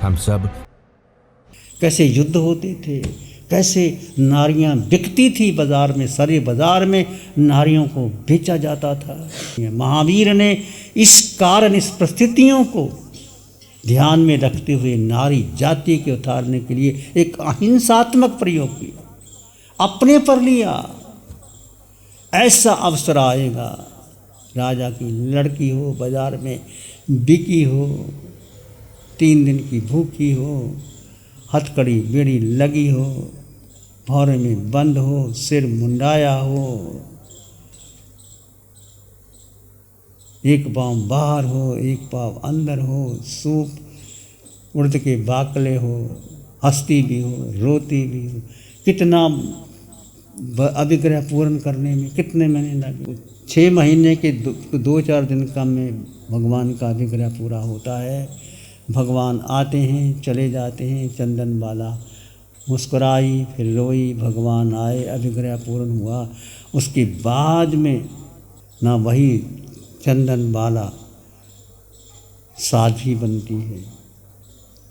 हम सब कैसे युद्ध होते थे, कैसे नारियां बिकती थी बाजार में, सारे बाजार में नारियों को बेचा जाता था। महावीर ने इस कारण, इस परिस्थितियों को ध्यान में रखते हुए नारी जाति के उतारने के लिए एक अहिंसात्मक प्रयोग किया, अपने पर लिया। ऐसा अवसर आएगा, राजा की लड़की हो, बाजार में बिकी हो, 3 दिन की भूखी हो, हथकड़ी बेड़ी लगी हो, भौरे में बंद हो, सिर मुंडाया हो, एक पाँव बाहर हो, एक पाँव अंदर हो, सूप उड़द के बाकले हो, हंसती भी हो, रोती भी हो। कितना अभिग्रह पूर्ण करने में कितने महीने लगे? 6 महीने के 2-4 दिन का में भगवान का अभिग्रह पूरा होता है। भगवान आते हैं, चले जाते हैं। चंदन बाला मुस्कुराई, फिर रोई, भगवान आए, अभिग्रह पूर्ण हुआ। उसके बाद में ना वही चंदन बाला साध्वी बनती है,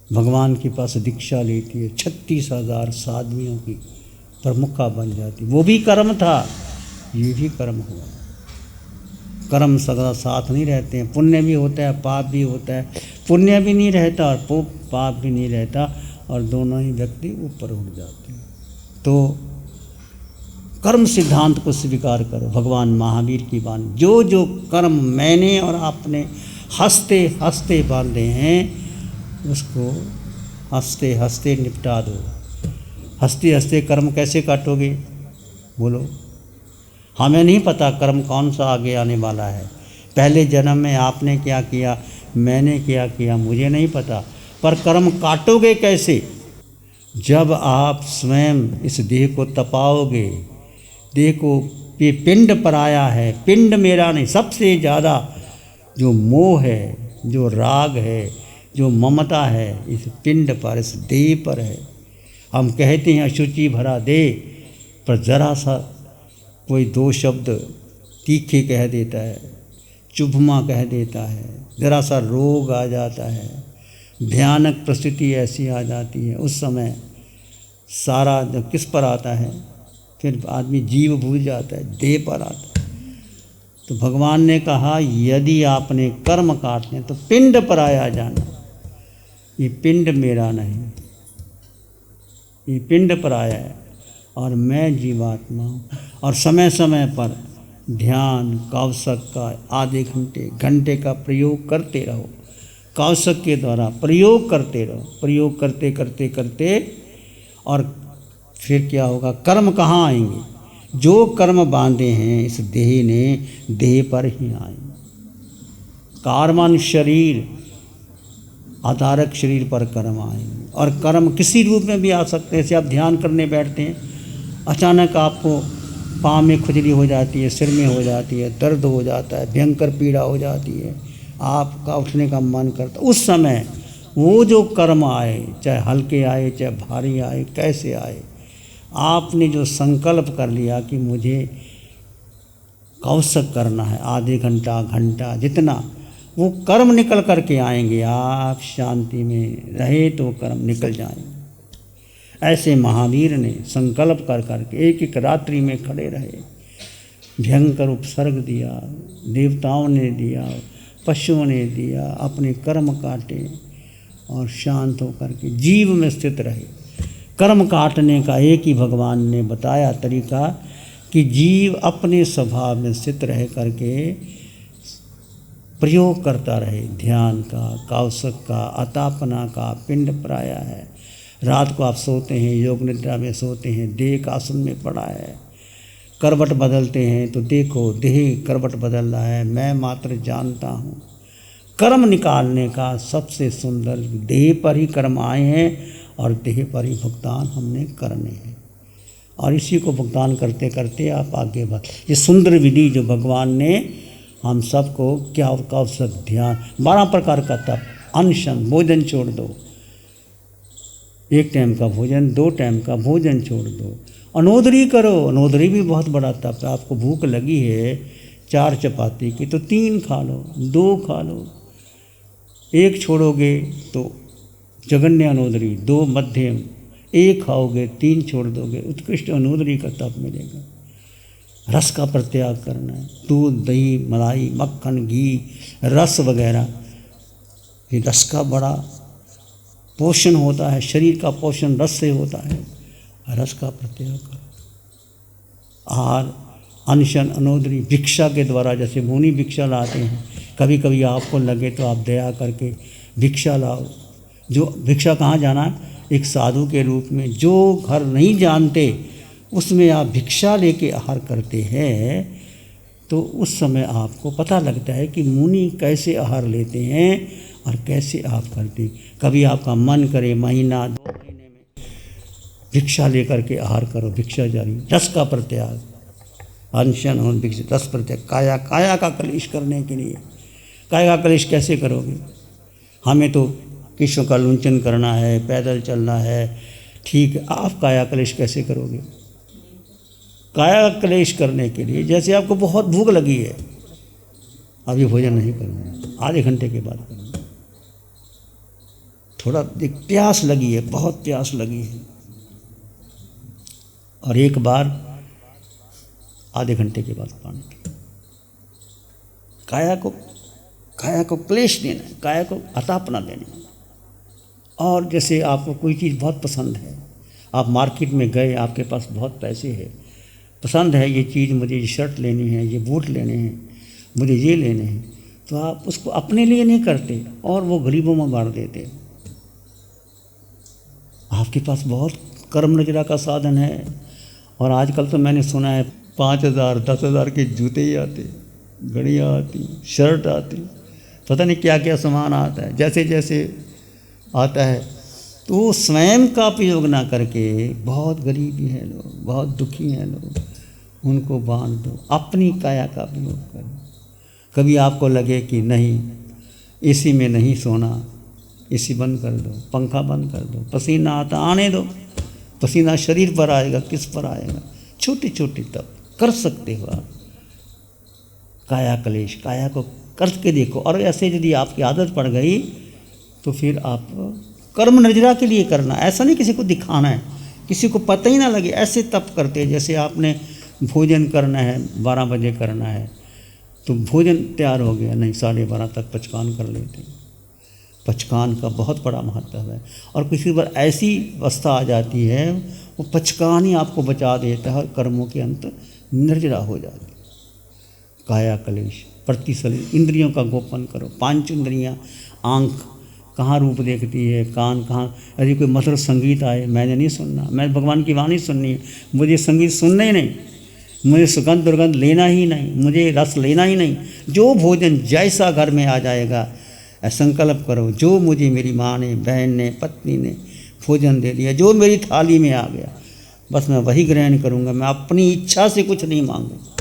भगवान के पास दीक्षा लेती है, 36,000 साध्वियों की प्रमुखा बन जाती। वो भी कर्म था, ये भी कर्म हुआ। कर्म सदा साथ नहीं रहते हैं, पुण्य भी होता है, पाप भी होता है। पुण्य भी नहीं रहता और पाप भी नहीं रहता, और दोनों ही व्यक्ति ऊपर उठ जाते हैं। तो कर्म सिद्धांत को स्वीकार करो। भगवान महावीर की वाणी, जो जो कर्म मैंने और आपने हंसते हंसते बांधे हैं, उसको हंसते हंसते निपटा दो। हंसते हंसते कर्म कैसे काटोगे? बोलो। हमें नहीं पता कर्म कौन सा आगे आने वाला है। पहले जन्म में आपने क्या किया, मैंने क्या किया, मुझे नहीं पता। पर कर्म काटोगे कैसे? जब आप स्वयं इस देह को तपाओगे। देह को, ये पिंड पराया है, पिंड मेरा नहीं। सबसे ज़्यादा जो मोह है, जो राग है, जो ममता है, इस पिंड पर, इस देह पर है। हम कहते हैं अशुचि भरा देह, पर ज़रा सा कोई 2 शब्द तीखे कह देता है, चुभमा कह देता है, ज़रा सा रोग आ जाता है, भयानक परिस्थिति ऐसी आ जाती है, उस समय सारा जब किस पर आता है, फिर आदमी जीव भूल जाता है, देह पर आता है। तो भगवान ने कहा यदि आपने कर्म काटने तो पिंड पर आया जाना। ये पिंड मेरा नहीं, ये पिंड पर आया है और मैं जीवात्मा हूँ। और समय समय पर ध्यान कौशक का आधे घंटे का प्रयोग करते रहो। कौशक के द्वारा प्रयोग करते रहो, प्रयोग करते करते करते, और फिर क्या होगा? कर्म कहाँ आएंगे? जो कर्म बांधे हैं इस देह ने, देह पर ही आएंगे। कार्मन शरीर, आधारक शरीर पर कर्म आएंगे। और कर्म किसी रूप में भी आ सकते हैं। जैसे आप ध्यान करने बैठते हैं, अचानक आपको पाँव में खुजली हो जाती है, सिर में हो जाती है, दर्द हो जाता है, भयंकर पीड़ा हो जाती है, आपका उठने का मन करता। उस समय वो जो कर्म आए, चाहे हल्के आए चाहे भारी आए, कैसे आए, आपने जो संकल्प कर लिया कि मुझे कौशक करना है, आधे घंटा घंटा जितना, वो कर्म निकल करके आएंगे। आप शांति में रहे तो कर्म निकल जाएंगे। ऐसे महावीर ने संकल्प कर करके एक एक रात्रि में खड़े रहे, भयंकर उपसर्ग दिया, देवताओं ने दिया, पशुओं ने दिया, अपने कर्म काटे और शांत होकर के जीव में स्थित रहे। कर्म काटने का एक ही भगवान ने बताया तरीका कि जीव अपने स्वभाव में स्थित रह करके प्रयोग करता रहे। ध्यान का, कौशक का, अतापना का, पिंड प्राया है। रात को आप सोते हैं, योग निद्रा में सोते हैं, देह का आसन में पड़ा है, करवट बदलते हैं तो देखो देह करवट बदल रहा है, मैं मात्र जानता हूँ। कर्म निकालने का सबसे सुंदर, देह पर ही कर्म आए हैं और देह पर ही भुगतान हमने करने हैं। और इसी को भुगतान करते करते आप आगे बढ़। ये सुंदर विधि जो भगवान ने हम सबको, क्या कौशक, ध्यान, 12 प्रकार का तप, अनशन, भोजन छोड़ दो, 1 टाइम का भोजन, 2 टाइम का भोजन छोड़ दो, अनोदरी करो। अनोदरी भी बहुत बड़ा तप है। आपको भूख लगी है 4 चपाती की तो 3 खा लो, 2 खा लो, 1 छोड़ोगे तो जगन्य अनोदरी, 2 मध्यम, 1 खाओगे 3 छोड़ दोगे, उत्कृष्ट अनोदरी का तप मिलेगा। रस का परित्याग करना है। दूध, दही, मलाई, मक्खन, घी, रस वगैरह, ये रस का बड़ा पोषण होता है, शरीर का पोषण रस से होता है। रस का परित्याग करो। आहार, अनशन, अनोदरी, भिक्षा के द्वारा, जैसे मुनि भिक्षा लाते हैं, कभी कभी आपको लगे तो आप दया करके भिक्षा लाओ। जो भिक्षा कहाँ जाना है? एक साधु के रूप में, जो घर नहीं जानते उसमें आप भिक्षा लेके आहार करते हैं, तो उस समय आपको पता लगता है कि मुनि कैसे आहार लेते हैं और कैसे आप करते हैं। कभी आपका मन करे महीना 2 महीने में भिक्षा लेकर के आहार करो, भिक्षा जारी। रस का परित्याग, अनशन और भिक्षा, रस परित्याग। काया का क्लेश करने के लिए, काया का क्लेश कैसे करोगे? हमें तो कृष्ण का लुंचन करना है, पैदल चलना है, ठीक है, आप काया क्लेश कैसे करोगे? काया क्लेश करने के लिए, जैसे आपको बहुत भूख लगी है, अभी भोजन नहीं करूँगा, आधे घंटे के बाद करूँगा। थोड़ा एक प्यास लगी है, बहुत प्यास लगी है, और एक बार आधे घंटे के बाद पानी पी। काया को क्लेश देना है, काया को अतापना देना है। और जैसे आपको कोई चीज़ बहुत पसंद है, आप मार्केट में गए, आपके पास बहुत पैसे हैं, पसंद है ये चीज़, मुझे ये शर्ट लेनी है, ये बूट लेने हैं, मुझे ये लेने हैं, तो आप उसको अपने लिए नहीं करते और वो गरीबों में बांट देते। आपके पास बहुत कर्म नजरा का साधन है, और आजकल तो मैंने सुना है 5,000 10,000 के जूते ही आते, घड़ियाँ आती, शर्ट आती, पता नहीं क्या क्या सामान आता है। जैसे जैसे आता है तो स्वयं का उपयोग ना करके, बहुत गरीबी है लोग, बहुत दुखी हैं लोग, उनको बांट दो, अपनी काया का उपयोग करो। कभी आपको लगे कि नहीं, एसी में नहीं सोना, एसी बंद कर दो, पंखा बंद कर दो, पसीना आता आने दो, पसीना शरीर पर आएगा, किस पर आएगा? छोटी छोटी तप कर सकते हो आप। काया क्लेश, काया को करके देखो, और ऐसे यदि आपकी आदत पड़ गई तो फिर आप कर्म नजरा के लिए करना, ऐसा नहीं किसी को दिखाना है, किसी को पता ही ना लगे, ऐसे तप करते हैं। जैसे आपने भोजन करना है 12 बजे करना है, तो भोजन तैयार हो गया, नहीं 12:30 तक पचकान कर लेते हैं। पचकान का बहुत बड़ा महत्व है, और किसी बार ऐसी अवस्था आ जाती है, वो पचकान ही आपको बचा देता है, कर्मों के अंत निर्जरा हो जाती है। काया क्लेश, प्रतिशलित, इंद्रियों का गोपन करो। 5 इंद्रियां, आँख कहाँ रूप देखती है, कान कहाँ, यदि कोई मधुर संगीत आए, मैंने नहीं सुनना, मैं भगवान की वाणी सुननी है, मुझे संगीत सुनना ही नहीं, मुझे सुगंध दुर्गंध लेना ही नहीं, मुझे रस लेना ही नहीं। जो भोजन जैसा घर में आ जाएगा, संकल्प करो, जो मुझे मेरी माँ ने, बहन ने, पत्नी ने भोजन दे दिया, जो मेरी थाली में आ गया, बस मैं वही ग्रहण करूँगा, मैं अपनी इच्छा से कुछ नहीं मांगूंगा।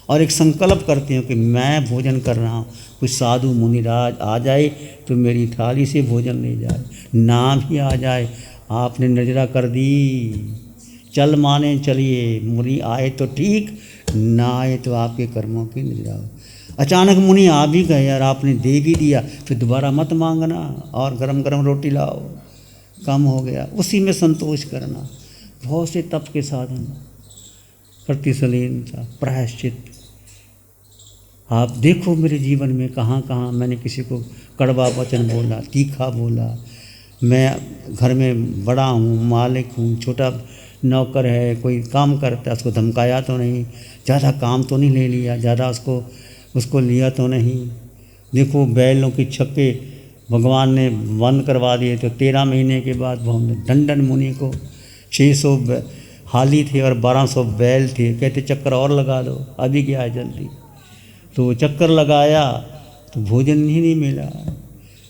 और एक संकल्प करते हो कि मैं भोजन कर रहा हूँ, कोई साधु मुनिराज आ जाए तो मेरी थाली से भोजन ले जाए, ना भी आ जाए, आपने निर्जरा कर दी, चल माने चलिए, मुनि आए तो ठीक, ना आए तो आपके कर्मों की निर्जरा हो। अचानक मुनि आ भी गए और आपने दे भी दिया, फिर दोबारा मत मांगना, और गरम गरम रोटी लाओ, कम हो गया, उसी में संतोष करना। बहुत से तप के साधन, प्रतिशलीनता, प्रायश्चित। आप देखो मेरे जीवन में कहाँ कहाँ मैंने किसी को कड़वा वचन बोला, तीखा बोला, मैं घर में बड़ा हूँ, मालिक हूँ, छोटा नौकर है, कोई काम करता है, उसको धमकाया तो नहीं, ज़्यादा काम तो नहीं ले लिया, ज़्यादा उसको लिया तो नहीं। देखो बैलों की छक्के भगवान ने बंद करवा दिए, तो 13 महीने के बाद वो हमने दंडन मुनि को 600 हाली थे और 1200 बैल थे, कहते चक्कर और लगा दो, अभी क्या है जल्दी। तो चक्कर लगाया तो भोजन ही नहीं मिला,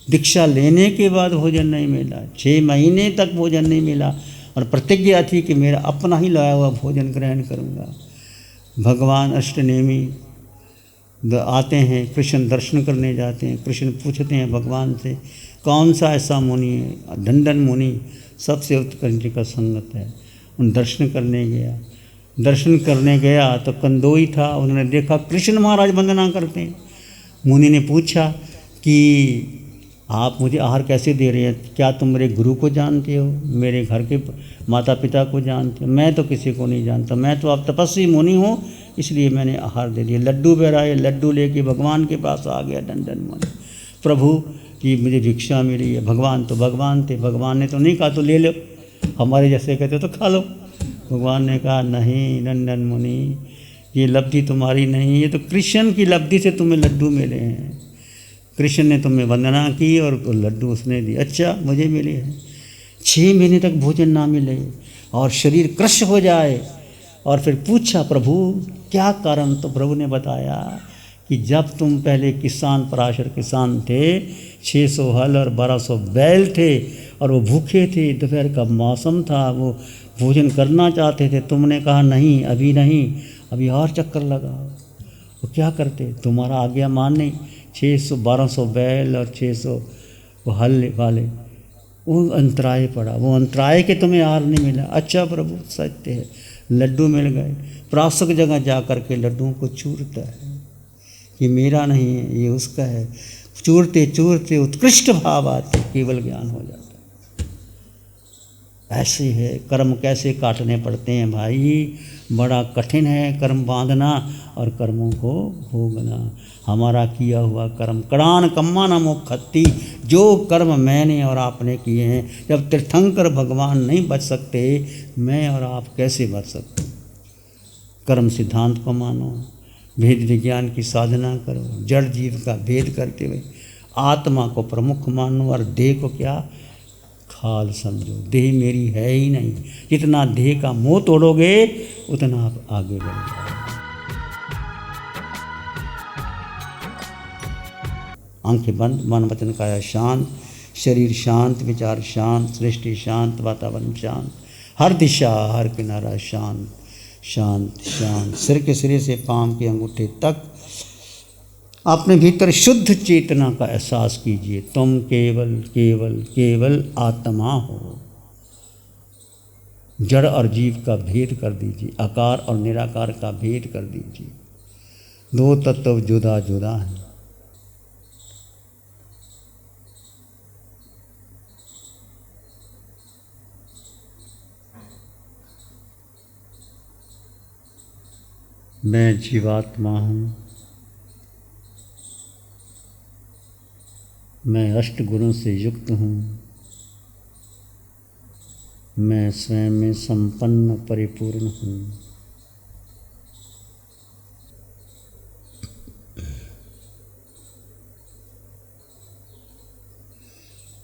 दीक्षा लेने के बाद भोजन नहीं मिला, 6 महीने तक भोजन नहीं मिला, और प्रतिज्ञा थी कि मेरा अपना ही लाया हुआ भोजन ग्रहण करूँगा। भगवान अष्टनेमी आते हैं, कृष्ण दर्शन करने जाते हैं, कृष्ण पूछते हैं भगवान से कौन सा ऐसा मुनि है, दंडन मुनि सबसे उत्कृष्ट का संगत है। उन दर्शन करने गया तो कंदोई था, उन्होंने देखा कृष्ण महाराज वंदना करते हैं। मुनि ने पूछा कि आप मुझे आहार कैसे दे रहे हैं? क्या तुम मेरे गुरु को जानते हो, मेरे घर के माता पिता को जानते हो? मैं तो किसी को नहीं जानता, मैं तो आप तपस्वी मुनि हूँ, इसलिए मैंने आहार दे दिया। लड्डू बेराए, लड्डू लेके भगवान के पास आ गया डंडन मुनि। प्रभु कि मुझे भिक्षा मिली है। भगवान तो भगवान थे, भगवान ने तो नहीं कहा तो ले लो, हमारे जैसे कहते तो खा लो। भगवान ने कहा नहीं नंदन मुनि, ये लब्धि तुम्हारी नहीं, ये तो कृष्ण की लब्धि से तुम्हें लड्डू मिले हैं। कृष्ण ने तुम्हें वंदना की और लड्डू उसने दिए। अच्छा मुझे मिले हैं। 6 महीने तक भोजन ना मिले और शरीर क्रश हो जाए। और फिर पूछा प्रभु क्या कारण? तो प्रभु ने बताया कि जब तुम पहले किसान, पराशर किसान थे, 600 हल और 1200 बैल थे और वो भूखे थे, दोपहर का मौसम था, वो भोजन करना चाहते थे, तुमने कहा नहीं अभी नहीं, अभी और चक्कर लगाओ। वो क्या करते? तुम्हारा आज्ञा मानने 1200 बैल और 600 वो हल वाले, वो अंतराय पड़ा, वो अंतराय के तुम्हें आहार नहीं मिला। अच्छा प्रभु सत्य है, लड्डू मिल गए। प्रासक जगह जा कर के लड्डुओं को चूरता है, ये मेरा नहीं है, ये उसका है। चूरते चूरते उत्कृष्ट भाव आते, केवल ज्ञान हो जाता है। ऐसे है कर्म कैसे काटने पड़ते हैं भाई, बड़ा कठिन है कर्म बांधना और कर्मों को भोगना। हमारा किया हुआ कर्म कड़ान कम्मा न मोखत्ती, जो कर्म मैंने और आपने किए हैं, जब तीर्थंकर भगवान नहीं बच सकते, मैं और आप कैसे बच सकते? कर्म सिद्धांत को मानो, भेद विज्ञान की साधना करो, जड़ जीव का भेद करते हुए आत्मा को प्रमुख मानो और देह को क्या खाल समझो। देह मेरी है ही नहीं। जितना देह का मोह तोड़ोगे उतना आप आगे बढ़ जाओगे। आंखें बंद, मन वचन काया शांत, शरीर शांत, विचार शांत, सृष्टि शांत, वातावरण शांत, हर दिशा हर किनारा शांत शांत शांत। सिर के सिरे से पांव के अंगूठे तक अपने भीतर शुद्ध चेतना का एहसास कीजिए। तुम केवल केवल केवल आत्मा हो। जड़ और जीव का भेद कर दीजिए, आकार और निराकार का भेद कर दीजिए। दो तत्व जुदा जुदा हैं। मैं जीवात्मा हूँ, मैं अष्ट गुणों से युक्त हूँ, मैं स्वयं में संपन्न परिपूर्ण हूँ।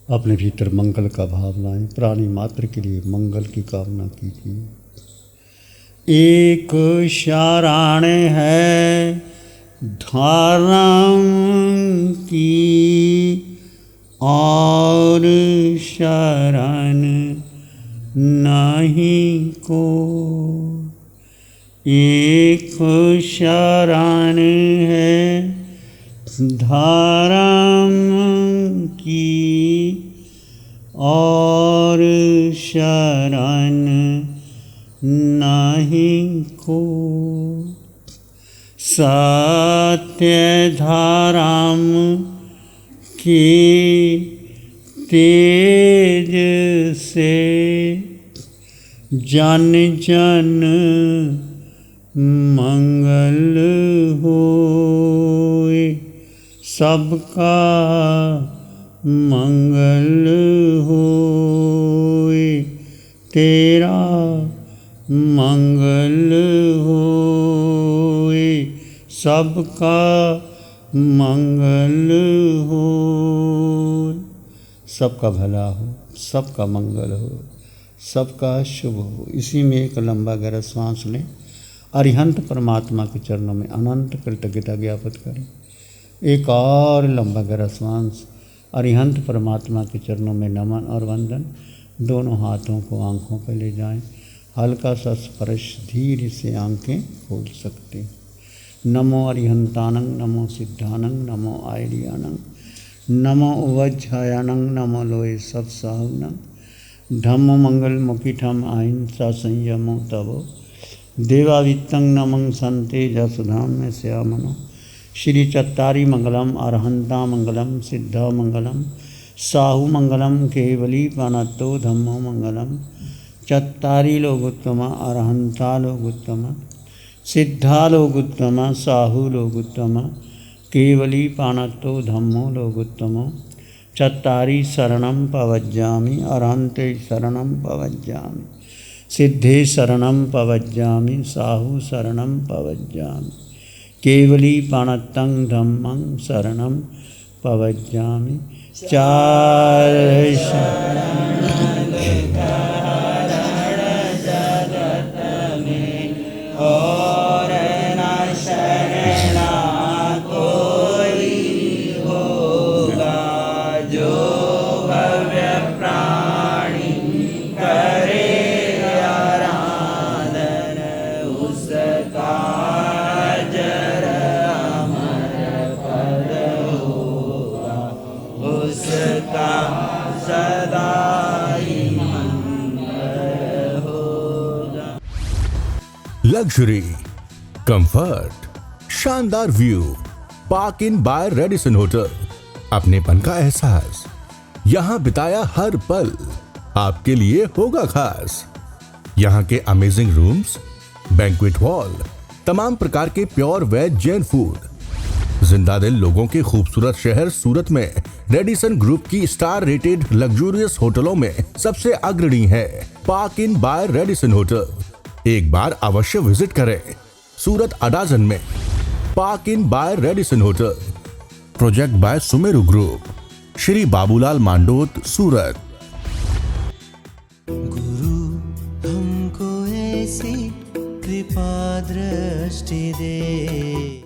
अपने भीतर मंगल का भाव लाएं, प्राणी मात्र के लिए मंगल की कामना कीजिए। एक शरण है धर्म की और शरण नहीं को। एक शरण है धर्म की और शरण नहीं को। सत्य धर्म के तेज से जन जन मंगल होए, सबका मंगल होए, तेरा मंगल होए, सबका मंगल हो। सबका भला हो, सबका मंगल हो, सबका शुभ हो। इसी में एक लंबा गहरा सांस लें। अरिहंत परमात्मा के चरणों में अनंत कृतज्ञता ज्ञापित करें। एक और लंबा गहरा सांस। अरिहंत परमात्मा के चरणों में नमन और वंदन। दोनों हाथों को आँखों पर ले जाएं। हल्का सा स्पर्श, धीरे से आंखें खोल सकते हैं। नमो अरिहंतानंग, नमो सिद्धानंग, नमो आयरियानंग, नमो उवज्झायानंग, नमो लोए सत्साहुनंग। धम्म मंगल मुखिठम अहिंसा संयमो तवो, देवावित्तंग नमं संते जसुधाम में श्यामनो। श्री चत्तारी मंगलम, अरहंता मंगलम, सिद्धा मंगलम, साहु मंगलम केवली पानत्तो धम्मो मंगलम चत्तारी लोगोत्तम अरहंता लोगोत्तम सिद्धा लोगोत्तम साहु लोगोत्तम केवली पानत्तो धम्मो लोगोत्तमो चत्तारी शरणं पवज्जामि अरहंते शरणं पवज्जामि सिद्धे शरणं पवज्जामि साहु शरणं पवज्जामि केवली पाणत्तं धम्मं शरणं पवज्जामि चार और न शरणा कोई होगा जो भव्य प्राणी करे आराधन उसका जर अमर पद होगा उसका सदा ही मंगल होगा। लग्जरी, कंफर्ट, शानदार view, park Inn by Radisson hotel. अपनेपन का एहसास, यहाँ बिताया हर पल आपके लिए होगा खास। यहाँ के अमेजिंग रूम्स, बैंक्वेट हॉल, तमाम प्रकार के प्योर वेज जैन फूड। जिंदा दिल लोगों के खूबसूरत शहर सूरत में रेडिसन ग्रुप की स्टार रेटेड लग्जूरियस होटलों में सबसे अग्रणी है Park Inn by Radisson hotel. एक बार अवश्य विजिट करें सूरत अडाजन में Park Inn by Radisson hotel. Project by Sumeru group, Shri Babulal Mandot, Surat. गुरु हमको ऐसी कृपा दृष्टि दे।